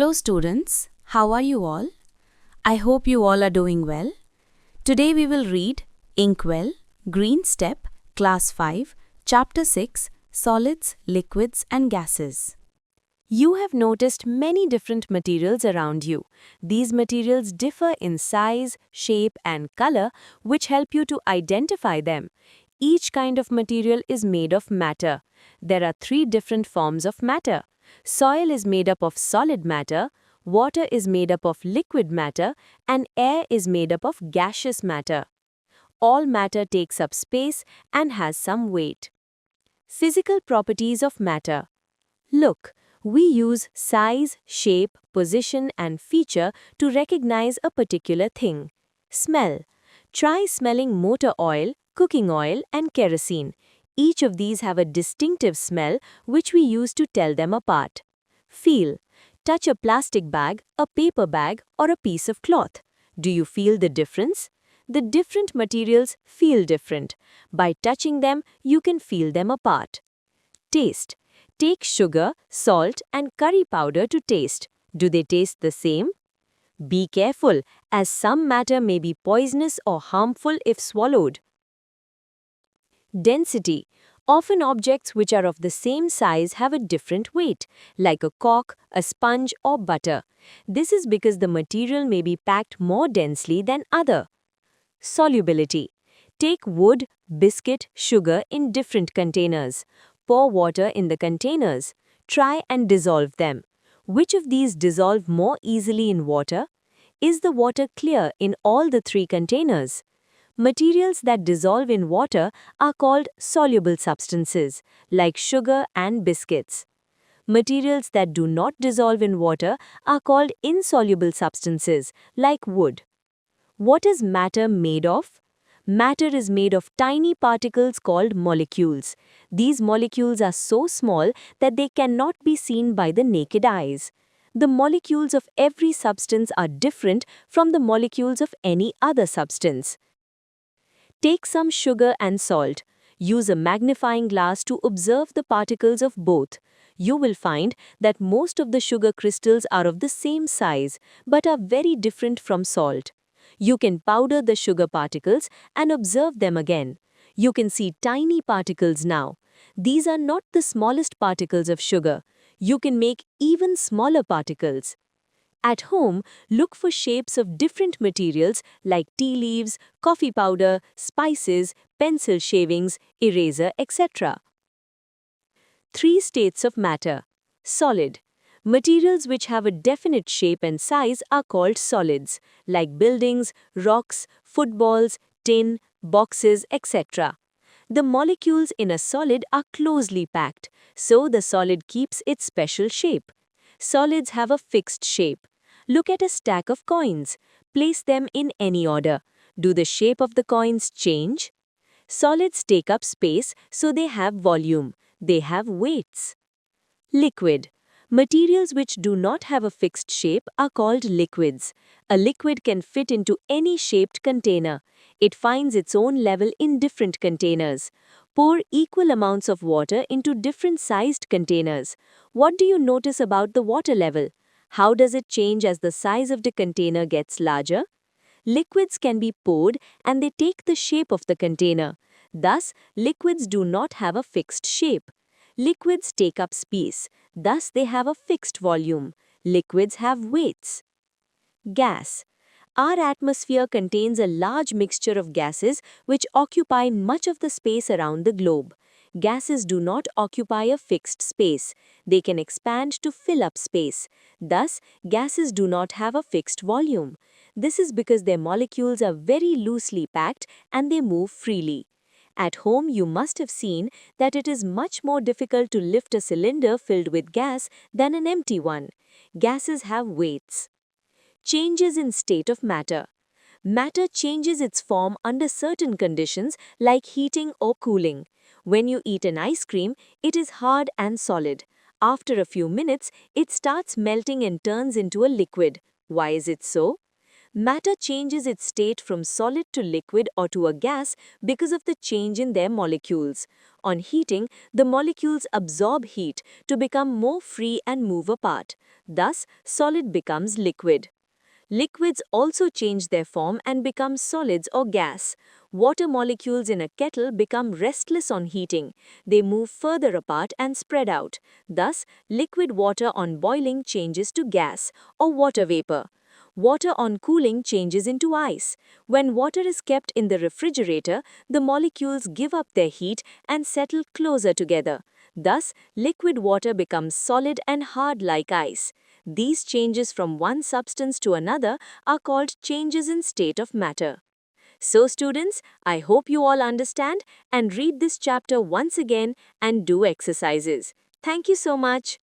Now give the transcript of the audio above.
Hello students, how are you all? I hope you all are doing well. Today we will read Inkwell, Green Step, Class 5, Chapter 6, Solids, Liquids and Gases. You have noticed many different materials around you. These materials differ in size, shape and color, which help you to identify them. Each kind of material is made of matter. There are 3 different forms of matter. Soil is made up of solid matter, water is made up of liquid matter, and air is made up of gaseous matter. All matter takes up space and has some weight. Physical properties of matter. Look, we use size, shape, position, and feature to recognize a particular thing. Smell. Try smelling motor oil, cooking oil, and kerosene. Each of these have a distinctive smell which we use to tell them apart. Feel. Touch a plastic bag, a paper bag, or a piece of cloth. Do you feel the difference? The different materials feel different. By touching them, you can feel them apart. Taste. Take sugar, salt, and curry powder to taste. Do they taste the same? Be careful, as some matter may be poisonous or harmful if swallowed. Density. Often objects which are of the same size have a different weight, like a cork, a sponge, or butter. This is because the material may be packed more densely than other. Solubility. Take wood, biscuit, sugar in different containers. Pour water in the containers. Try and dissolve them. Which of these dissolve more easily in water? Is the water clear in all the 3 containers? Materials that dissolve in water are called soluble substances, like sugar and biscuits. Materials that do not dissolve in water are called insoluble substances, like wood. What is matter made of? Matter is made of tiny particles called molecules. These molecules are so small that they cannot be seen by the naked eyes. The molecules of every substance are different from the molecules of any other substance. Take some sugar and salt. Use a magnifying glass to observe the particles of both. You will find that most of the sugar crystals are of the same size, but are very different from salt. You can powder the sugar particles and observe them again. You can see tiny particles now. These are not the smallest particles of sugar. You can make even smaller particles. At home, look for shapes of different materials like tea leaves, coffee powder, spices, pencil shavings, eraser, etc. 3 states of matter. Solid. Materials which have a definite shape and size are called solids, like buildings, rocks, footballs, tin, boxes, etc. The molecules in a solid are closely packed, so the solid keeps its special shape. Solids have a fixed shape. Look at a stack of coins. Place them in any order. Do the shape of the coins change? Solids take up space, so they have volume. They have weights. Liquid. Materials which do not have a fixed shape are called liquids. A liquid can fit into any shaped container. It finds its own level in different containers. Pour equal amounts of water into different sized containers. What do you notice about the water level? How does it change as the size of the container gets larger? Liquids can be poured and they take the shape of the container. Thus, liquids do not have a fixed shape. Liquids take up space. Thus, they have a fixed volume. Liquids have weights. Gas. Our atmosphere contains a large mixture of gases which occupy much of the space around the globe. Gases do not occupy a fixed space. They can expand to fill up space. Thus, gases do not have a fixed volume. This is because their molecules are very loosely packed and they move freely. At home, you must have seen that it is much more difficult to lift a cylinder filled with gas than an empty one. Gases have weights. Changes in state of matter. Matter changes its form under certain conditions like heating or cooling. When you eat an ice cream, it is hard and solid. After a few minutes, it starts melting and turns into a liquid. Why is it so? Matter changes its state from solid to liquid or to a gas because of the change in their molecules. On heating, the molecules absorb heat to become more free and move apart. Thus, solid becomes liquid. Liquids also change their form and become solids or gas. Water molecules in a kettle become restless on heating. They move further apart and spread out. Thus, liquid water on boiling changes to gas or water vapor. Water on cooling changes into ice. When water is kept in the refrigerator, the molecules give up their heat and settle closer together. Thus, liquid water becomes solid and hard like ice. These changes from one substance to another are called changes in state of matter. So students, I hope you all understand and read this chapter once again and do exercises. Thank you so much.